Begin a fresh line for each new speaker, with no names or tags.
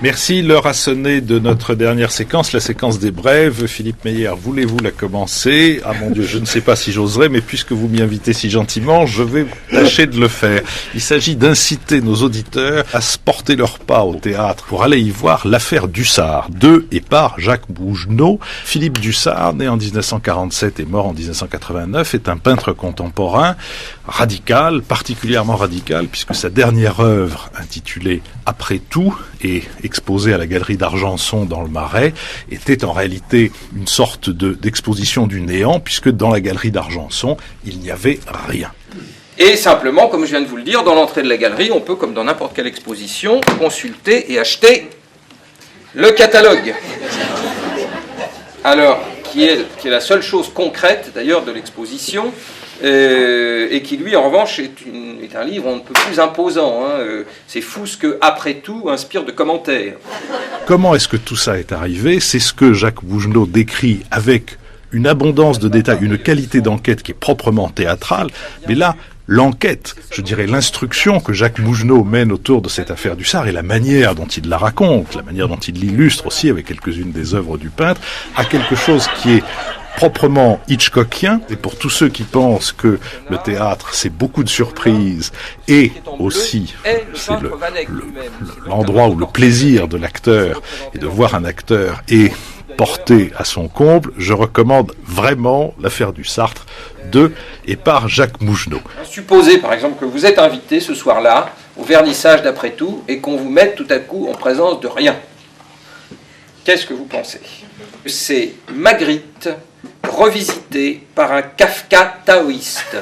Merci, l'heure a sonné de notre dernière séquence, la séquence des brèves. Philippe Meyer, voulez-vous la commencer? Ah mon Dieu, je ne sais pas si j'oserais, mais puisque vous m'y invitez si gentiment, je vais tâcher de le faire. Il s'agit d'inciter nos auditeurs à se porter leur pas au théâtre pour aller y voir l'affaire Dussart, de et par Jacques Bougenot. Philippe Dussart, né en 1947 et mort en 1989, est un peintre contemporain radical, particulièrement radical, puisque sa dernière œuvre, intitulée « Après tout » et exposée à la galerie d'Argenson dans le Marais, était en réalité une sorte d'exposition du néant, puisque dans la galerie d'Argenson, il n'y avait rien.
Et simplement, comme je viens de vous le dire, dans l'entrée de la galerie, on peut, comme dans n'importe quelle exposition, consulter et acheter le catalogue. Alors, qui est la seule chose concrète, d'ailleurs, de l'exposition, et qui, lui, en revanche, est un livre on ne peut plus imposant. C'est fou ce que, après tout, inspire de commentaires.
Comment est-ce que tout ça est arrivé? C'est ce que Jacques Bougenot décrit avec une abondance de détails, une qualité d'enquête qui est proprement théâtrale, mais là, l'enquête, je dirais l'instruction que Jacques Bougenot mène autour de cette affaire Dussart et la manière dont il la raconte, la manière dont il l'illustre aussi avec quelques-unes des œuvres du peintre, a quelque chose qui est proprement Hitchcockien. Et pour tous ceux qui pensent que le théâtre, c'est beaucoup de surprises et aussi c'est l'endroit où le plaisir de l'acteur et de voir un acteur est porté à son comble, je recommande vraiment l'affaire Dussart de et par Jacques Bougenot.
Supposez par exemple que vous êtes invité ce soir-là au vernissage d'Après tout et qu'on vous mette tout à coup en présence de rien. Qu'est-ce que vous pensez? C'est Magritte revisité par un Kafka taoïste.